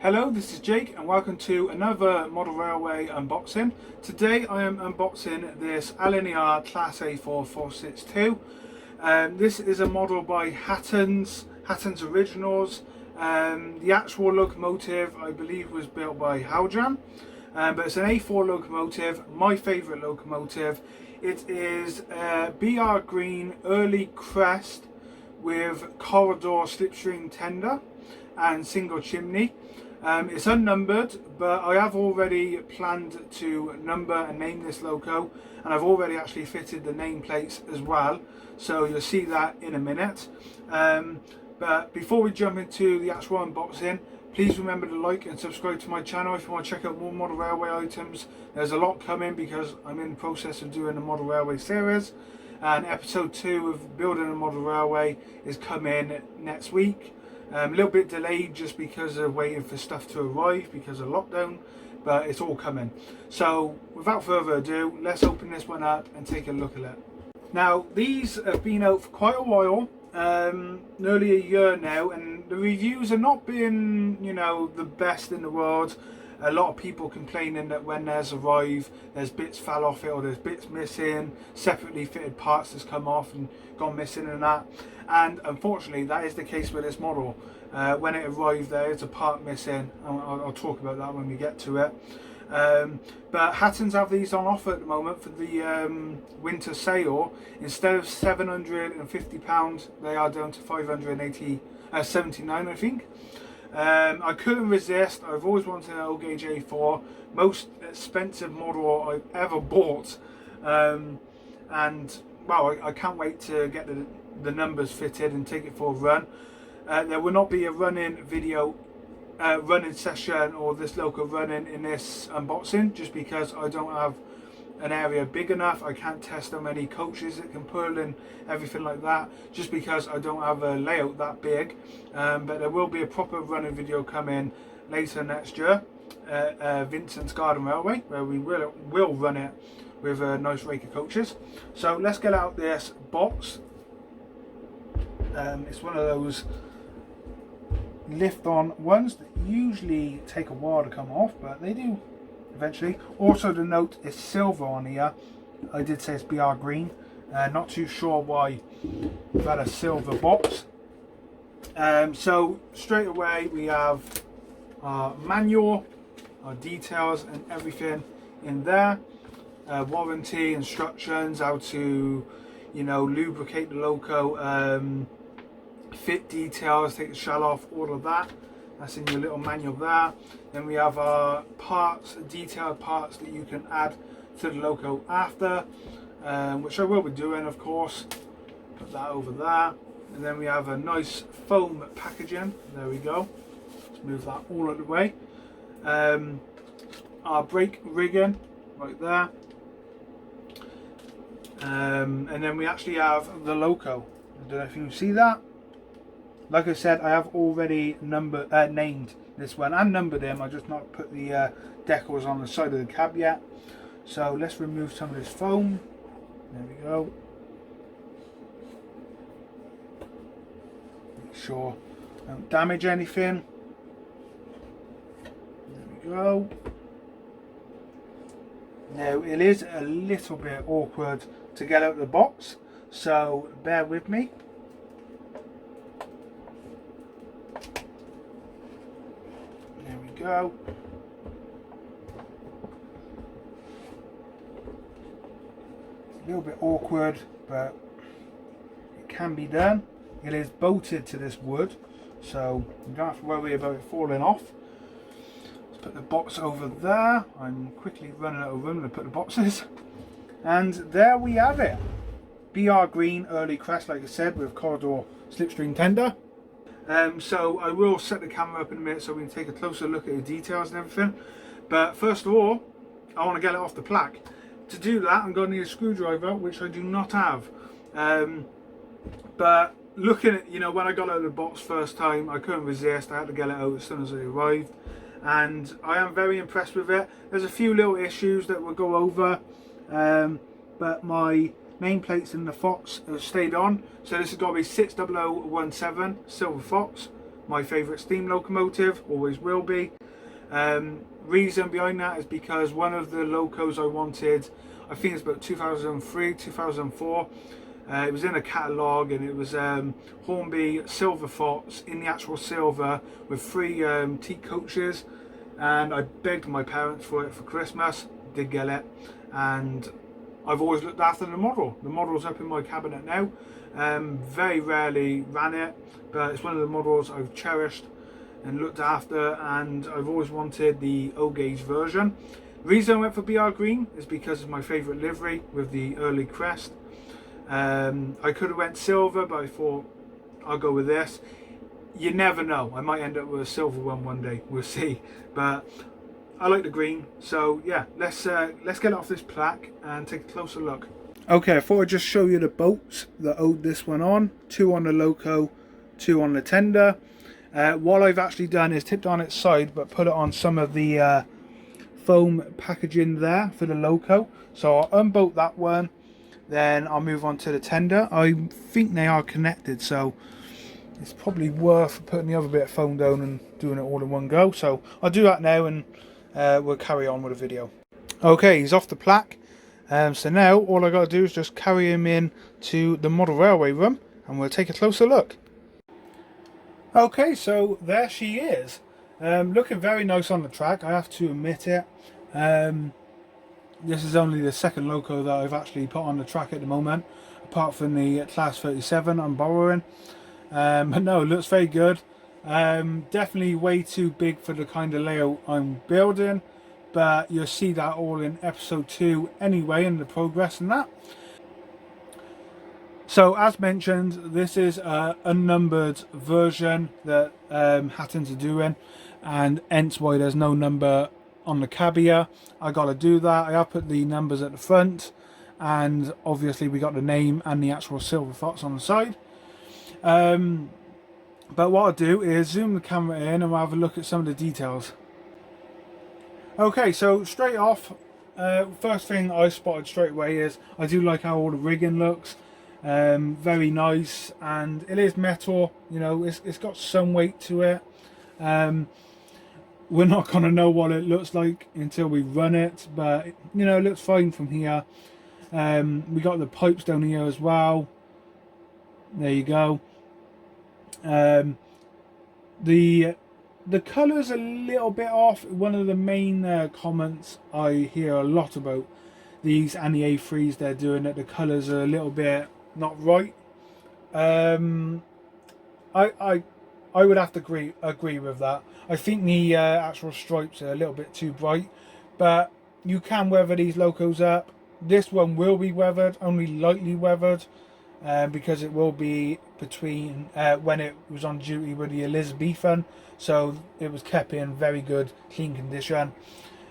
Hello, this is Jake and welcome to another Model Railway unboxing. Today I am unboxing this Heljan RTR Class A4 462. This is a model by Hattons Originals. The actual locomotive I believe was built by Heljan, but it's an A4 locomotive, my favourite locomotive. It is BR green early crest with corridor slipstream tender and single chimney. It's unnumbered, but I have already planned to number and name this loco, and I've already actually fitted the nameplates as well, so you'll see that in a minute. But before we jump into the actual unboxing, please remember to like and subscribe to my channel if you want to check out more model railway items. There's a lot coming because I'm in the process of doing the model railway series, and episode 2 of building a model railway is coming next week. A little bit delayed just because of waiting for stuff to arrive because of lockdown, but it's all coming. So without further ado, let's open this one up and take a look at it. Now these have been out for quite a while, nearly a year now, and the reviews have not been, you know, the best in the world. A lot of people complaining that when theirs arrive, there's bits fell off it or there's bits missing, separately fitted parts that's come off and gone missing and that. And unfortunately, that is the case with this model. When it arrived, there is a part missing. I'll talk about that when we get to it. But Hattons have these on offer at the moment for the winter sale. Instead of £750, they are down to 579, I think. I couldn't resist. I've always wanted an old gauge A4, most expensive model I've ever bought, and well, I can't wait to get the numbers fitted and take it for a run. There will not be a running video, running session or this local running in this unboxing, just because I don't have an area big enough. I can't test how many coaches it can pull and everything like that, just because I don't have a layout that big. But there will be a proper running video coming later next year, Vincent's Garden Railway, where we will run it with a nice rake of coaches. So let's get out this box. It's one of those lift on ones that usually take a while to come off, but they do eventually. Also, the note is silver on here. I did say it's BR green. Not too sure why we've had a silver box. So straight away we have our manual, our details and everything in there. Warranty, instructions, how to, you know, lubricate the loco, fit details, take the shell off, all of that. That's in your little manual there. Then we have our parts, detailed parts that you can add to the loco after, which I will be doing, of course. Put that over there. And then we have a nice foam packaging. There we go. Let's move that all out of the way. Our brake rigging right there. And then we actually have the loco. I don't know if you can see that. Like I said, I have already named this one and numbered them. I just not put the decals on the side of the cab yet. So let's remove some of this foam. There we go. Make sure I don't damage anything. There we go. Now it is a little bit awkward to get out of the box, so bear with me. There we go. It's a little bit awkward, but it can be done. It is bolted to this wood, so you don't have to worry about it falling off. Let's put the box over there. I'm quickly running out of room to put the boxes. And there we have it. BR green early crest, like I said, with corridor slipstream tender. So I will set the camera up in a minute so we can take a closer look at the details and everything. But first of all, I want to get it off the plaque. To do that, I'm going to need a screwdriver, which I do not have. But looking at, you know, when I got out of the box first time, I couldn't resist. I had to get it out as soon as it arrived. And I am very impressed with it. There's a few little issues that we'll go over. But my main plates in the Fox have stayed on, so this has got to be 60017 Silver Fox my favourite steam locomotive, always will be. Reason behind that is because one of the locos I wanted, I think it's about 2003, 2004. It was in a catalogue, and it was Hornby Silver Fox in the actual silver with 3 teak coaches, and I begged my parents for it for Christmas. Did get it, and I've always looked after the model. The model's up in my cabinet now. Very rarely ran it, but it's one of the models I've cherished and looked after, and I've always wanted the O-gauge version. The reason I went for BR Green is because it's my favourite livery with the early crest. I could have went silver, but I thought I'll go with this. You never know, I might end up with a silver one day, we'll see. But I like the green, so yeah, let's get off this plaque and take a closer look. Okay, I thought I'd just show you the bolts that hold this one on. 2 on the loco, 2 on the tender. What I've actually done is tipped on its side, but put it on some of the foam packaging there for the loco. So I'll unbolt that one, then I'll move on to the tender. I think they are connected, so it's probably worth putting the other bit of foam down and doing it all in one go. So I'll do that now, and we'll carry on with the video. Okay, he's off the plaque. So now all I got to do is just carry him in to the model railway room, and we'll take a closer look. Okay, so there she is. Looking very nice on the track, I have to admit it. This is only the second loco that I've actually put on the track at the moment, apart from the Class 37 I'm borrowing. But no, it looks very good. Definitely way too big for the kind of layout I'm building, but you'll see that all in episode 2 anyway, in the progress and that. So as mentioned, this is a unnumbered version that Hattons are doing, and hence why there's no number on the cab here. I got to do that. I have put the numbers at the front, and obviously we got the name and the actual silver fox on the side. But what I'll do is zoom the camera in and we'll have a look at some of the details. Okay, so straight off, first thing I spotted straight away is I do like how all the rigging looks. Very nice, and it is metal, you know, it's got some weight to it. We're not going to know what it looks like until we run it, but you know, it looks fine from here. We got the pipes down here as well. There you go. The colour's a little bit off. One of the main comments I hear a lot about these and the A3s they're doing, that the colours are a little bit not right. I would have to agree with that. I think the actual stripes are a little bit too bright, but you can weather these locos up. This one will be weathered, only lightly weathered, because it will be between when it was on duty with the Elizabethan, so it was kept in very good clean condition.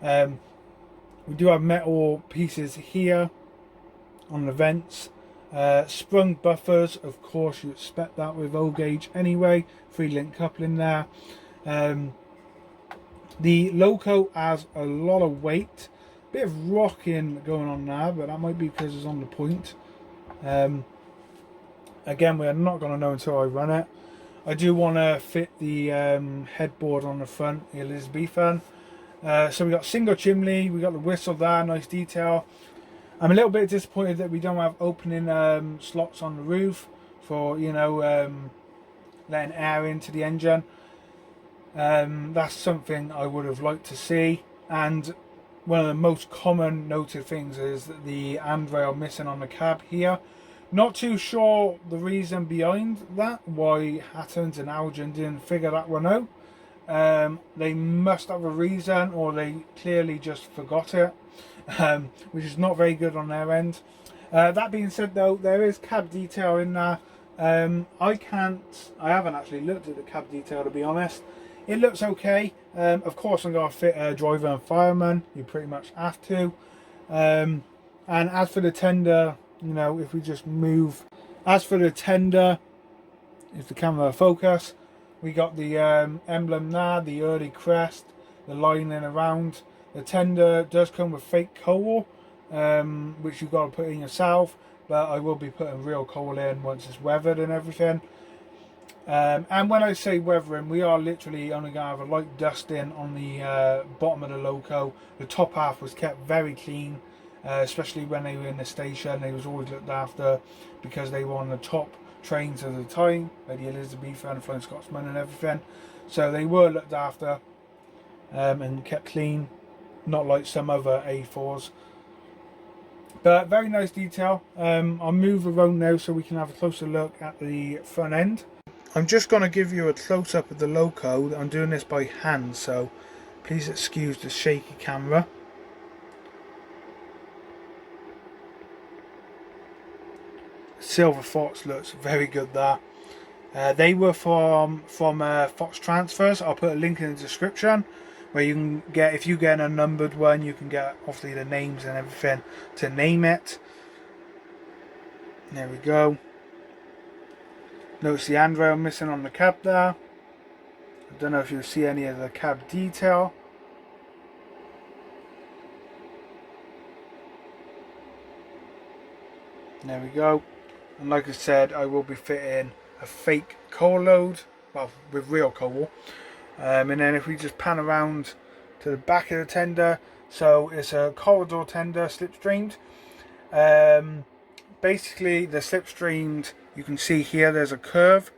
We do have metal pieces here on the vents, sprung buffers, of course you expect that with O-gauge anyway, 3-link coupling there. The loco has a lot of weight, bit of rocking going on now, but that might be because it's on the point. Again, we're not going to know until I run it. I do want to fit the headboard on the front, the Elizabethan. So we got single chimney, we got the whistle there, nice detail. I'm a little bit disappointed that we don't have opening slots on the roof for, you know, letting air into the engine. That's something I would have liked to see. And one of the most common noted things is that the handrail missing on the cab here. Not too sure the reason behind that, why Hattons and Heljan didn't figure that one out. They must have a reason, or they clearly just forgot it, which is not very good on their end. That being said though, there is cab detail in there. I haven't actually looked at the cab detail, to be honest. It looks okay. Of course I'm going to fit a driver and fireman, you pretty much have to. And as for the tender, you know, if we just move, as for the tender, if the camera focus, we got the emblem there, the early crest, the lining around. The tender does come with fake coal, which you've got to put in yourself, but I will be putting real coal in once it's weathered and everything. And when I say weathering, we are literally only going to have a light dusting on the bottom of the loco. The top half was kept very clean, especially when they were in the station. They was always looked after because they were on the top trains at the time, like the Elizabethan, Flying Scotsman and everything. So they were looked after and kept clean, not like some other A4s. But very nice detail. I'll move around now so we can have a closer look at the front end. I'm just going to give you a close-up of the loco. I'm doing this by hand, so please excuse the shaky camera. Silver Fox looks very good there. They were from Fox Transfers. I'll put a link in the description where you can get, if you get a numbered one, you can get obviously the names and everything to name it. There we go. Notice the handrail missing on the cab there. I don't know if you'll see any of the cab detail. There we go. And like I said, I will be fitting a fake coal load, well, with real coal. And then if we just pan around to the back of the tender, so it's a corridor tender, slipstreamed. Basically, the slipstreamed, you can see here there's a curve.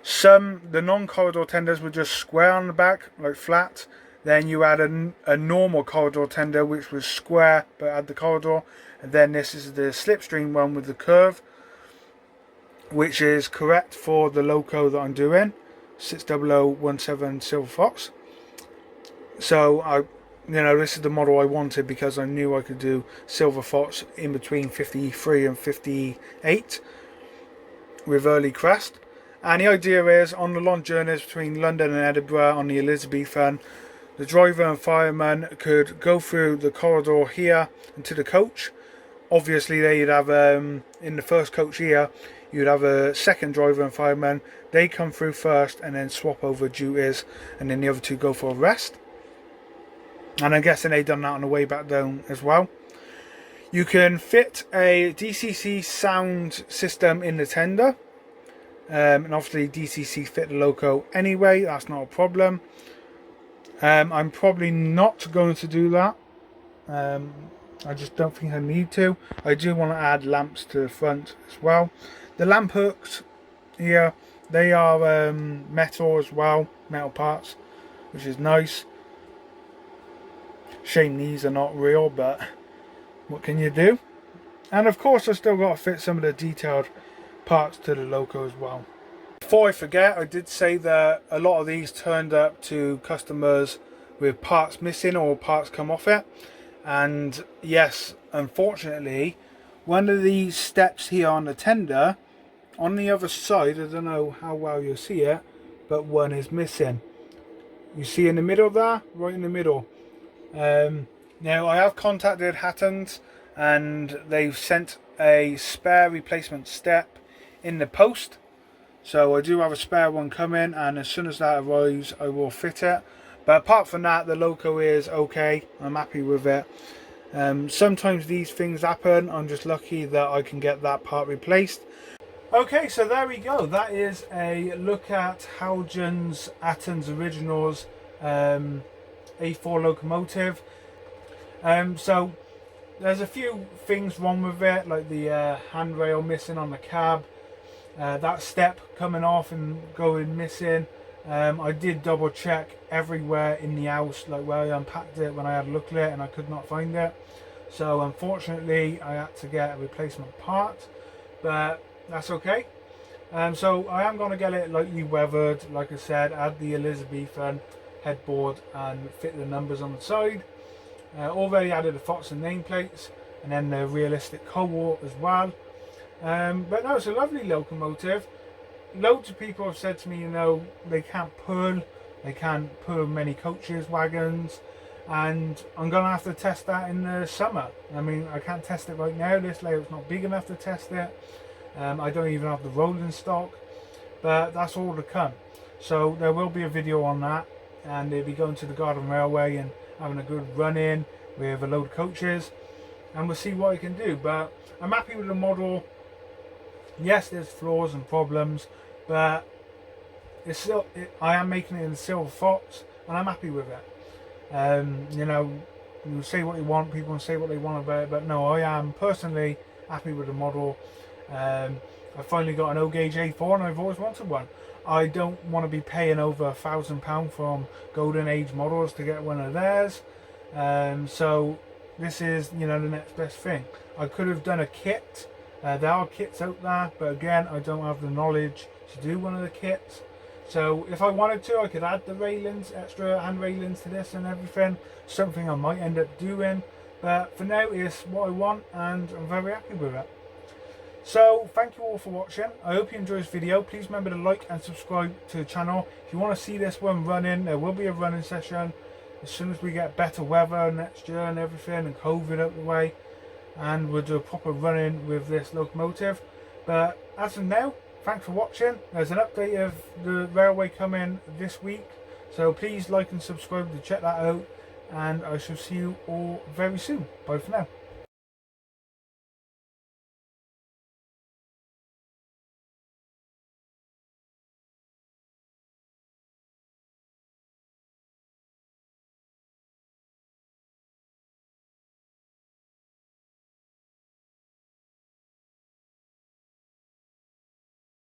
The non-corridor tenders were just square on the back, like flat. Then you had a normal corridor tender which was square but had the corridor. And then this is the slipstream one with the curve, which is correct for the loco that I'm doing, 60017 Silver Fox. So this is the model I wanted because I knew I could do Silver Fox in between 53 and 58 with early crest. And the idea is, on the long journeys between London and Edinburgh on the Elizabethan, the driver and fireman could go through the corridor here into the coach. Obviously they'd have, in the first coach here, you'd have a second driver and fireman. They come through first and then swap over duties, and then the other two go for a rest. And I'm guessing they done that on the way back down as well. You can fit a DCC sound system in the tender. And obviously DCC fit the loco anyway, that's not a problem. I'm probably not going to do that. I just don't think I need to. I do want to add lamps to the front as well. The lamp hooks here, they are metal as well, metal parts, which is nice. Shame these are not real, but what can you do? And of course I still got to fit some of the detailed parts to the loco as well. Before I forget, I did say that a lot of these turned up to customers with parts missing or parts come off it. And yes, unfortunately, one of these steps here on the tender, on the other side, I don't know how well you'll see it, but one is missing. You see in the middle there? Right in the middle. Now I have contacted Hattons and they've sent a spare replacement step in the post. So I do have a spare one coming, and as soon as that arrives I will fit it. But apart from that, the loco is okay. I'm happy with it. Sometimes these things happen. I'm just lucky that I can get that part replaced. Okay, so there we go. That is a look at Heljan's Hattons Originals A4 locomotive. So there's a few things wrong with it, like the handrail missing on the cab, that step coming off and going missing. I did double check everywhere in the house, like where I unpacked it when I had a look at it, and I could not find it. So unfortunately I had to get a replacement part, but that's okay. So I am going to get it lightly weathered, like I said, add the Elizabethan headboard and fit the numbers on the side. Already added the Fox and nameplates, and then the realistic cohort as well. But no, it's a lovely locomotive. Loads of people have said to me, you know, they can't pull many coaches, wagons, and I'm going to have to test that in the summer. I mean, I can't test it right now, this layout's not big enough to test it. I don't even have the rolling stock, but that's all to come. So there will be a video on that, and they'll be going to the Garden Railway and having a good run in with a load of coaches, and we'll see what I can do. But I'm happy with the model. Yes, there's flaws and problems, but it's still, I am making it in Silver Fox, and I'm happy with it. You know, you say what you want, people can say what they want about it, but no, I am personally happy with the model. I finally got an O-gauge A4, and I've always wanted one. I don't want to be paying over £1,000 from Golden Age models to get one of theirs. So this is, you know, the next best thing. I could have done a kit. There are kits out there, but again, I don't have the knowledge to do one of the kits. So if I wanted to, I could add the railings, extra hand railings to this and everything. Something I might end up doing. But for now, it's what I want, and I'm very happy with it. So thank you all for watching. I hope you enjoyed this video. Please remember to like and subscribe to the channel. If you want to see this one running, there will be a running session as soon as we get better weather next year and everything, and COVID out of the way, and we'll do a proper running with this locomotive. But as of now, thanks for watching. There's an update of the railway coming this week, so please like and subscribe to check that out, and I shall see you all very soon. Bye for now.